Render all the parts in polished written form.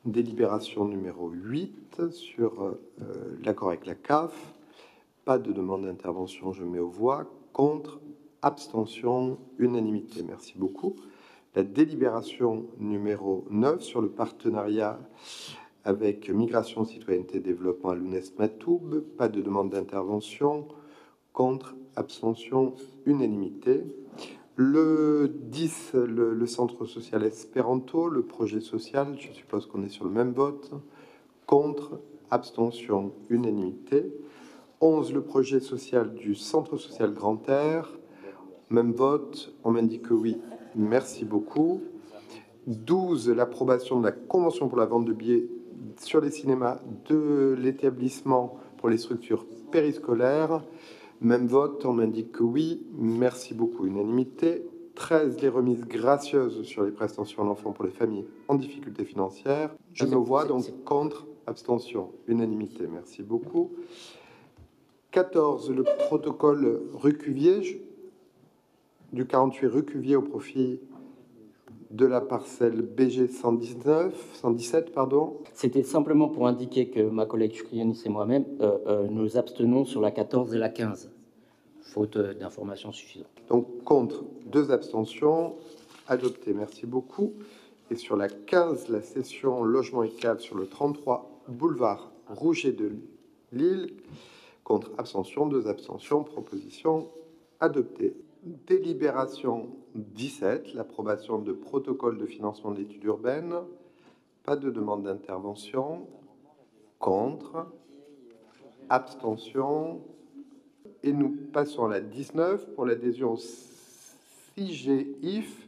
Délibération numéro 8 sur l'accord avec la CAF. Pas de demande d'intervention, je mets aux voix. Contre, abstention, unanimité. Merci beaucoup. La délibération numéro 9 sur le partenariat avec Migration, Citoyenneté, Développement à l'UNES-Matoub. Pas de demande d'intervention. Contre, abstention, unanimité. Le 10, le centre social Espéranto, le projet social, je suppose qu'on est sur le même vote. Contre, abstention, unanimité. 11, le projet social du centre social Grand Air, même vote, on m'indique que oui, merci beaucoup. 12, l'approbation de la convention pour la vente de billets sur les cinémas de l'établissement pour les structures périscolaires. Même vote, on m'indique que oui, merci beaucoup, unanimité. 13, les remises gracieuses sur les prestations à l'enfant pour les familles en difficulté financière. Je me vois donc contre, abstention, unanimité, merci beaucoup. 14, le protocole rue Cuvier, du 48 rue Cuvier au profit de la parcelle BG 117, pardon. C'était simplement pour indiquer que ma collègue Chukrionis et moi-même nous abstenons sur la 14 et la 15, faute d'informations suffisantes. Donc contre, 2 abstentions, adopté, merci beaucoup. Et sur la 15, la session logement et cave sur le 33 boulevard Rouget de Lille, contre, abstention, 2 abstentions, proposition adoptée. Délibération 17, l'approbation de protocole de financement de l'étude urbaine. Pas de demande d'intervention. Contre, abstention. Et nous passons à la 19 pour l'adhésion CIGF,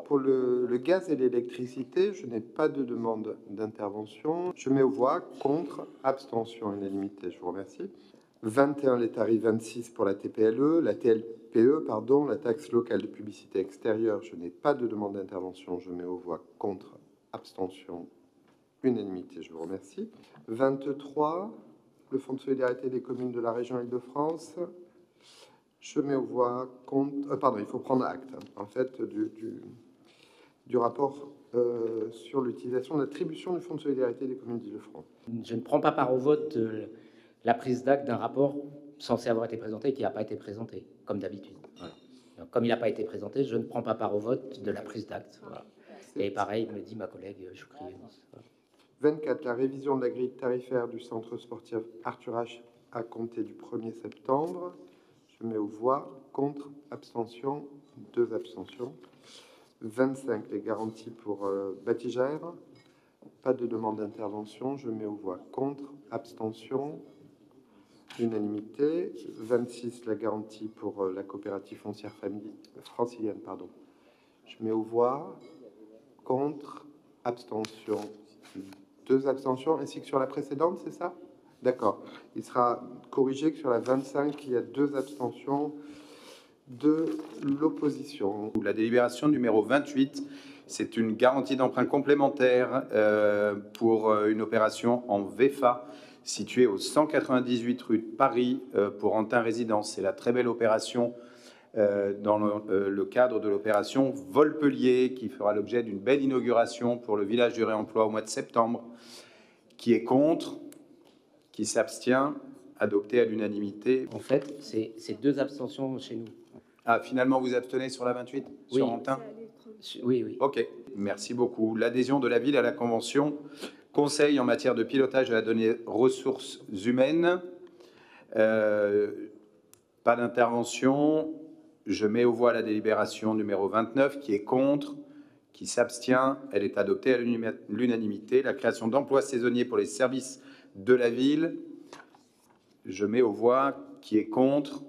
pour le gaz et l'électricité. Je n'ai pas de demande d'intervention. Je mets aux voix. Contre, abstention, unanimité. Je vous remercie. 21, les tarifs. 26 pour la TPLE, la TLPE, pardon, la taxe locale de publicité extérieure. Je n'ai pas de demande d'intervention. Je mets aux voix. Contre, abstention, unanimité. Je vous remercie. 23, le Fonds de solidarité des communes de la région Île-de-France. Je mets aux voix. Contre, pardon, il faut prendre acte, en fait, du rapport sur l'utilisation de l'attribution du Fonds de solidarité des communes d'Île-de-France. Je ne prends pas part au vote de la prise d'acte d'un rapport censé avoir été présenté et qui n'a pas été présenté, comme d'habitude. Voilà. Donc, comme il n'a pas été présenté, je ne prends pas part au vote de la prise d'acte. Voilà. Et pareil, me dit ma collègue Choukri. 24, la révision de la grille tarifaire du centre sportif Arthur H à compter du 1er septembre. Je mets aux voix. Contre, abstention, 2 abstentions. 25, les garanties pour Batigère. Pas de demande d'intervention. Je mets aux voix. Contre, abstention, unanimité. 26, la garantie pour la coopérative foncière francilienne. Pardon. Je mets aux voix. Contre, abstention, 2 abstentions, ainsi que sur la précédente, c'est ça? D'accord. Il sera corrigé que sur la 25, il y a 2 abstentions de l'opposition. La délibération numéro 28, c'est une garantie d'emprunt complémentaire pour une opération en VFA située au 198 rue de Paris pour Antin Résidence. C'est la très belle opération dans le cadre de l'opération Volpelier qui fera l'objet d'une belle inauguration pour le village du réemploi au mois de septembre. Qui est contre? Qui s'abstient? Adopté à l'unanimité. En fait, c'est 2 abstentions chez nous. Ah, finalement, vous abstenez sur la 28? Oui. Sur Antin? Oui, oui. Ok, merci beaucoup. L'adhésion de la ville à la Convention Conseil en matière de pilotage de la donnée ressources humaines. Pas d'intervention. Je mets aux voix la délibération numéro 29 qui est contre, qui s'abstient. Elle est adoptée à l'unanimité. La création d'emplois saisonniers pour les services de la ville. Je mets aux voix qui est contre,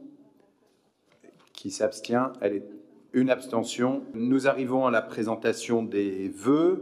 qui s'abstient. Elle est une abstention. Nous arrivons à la présentation des vœux.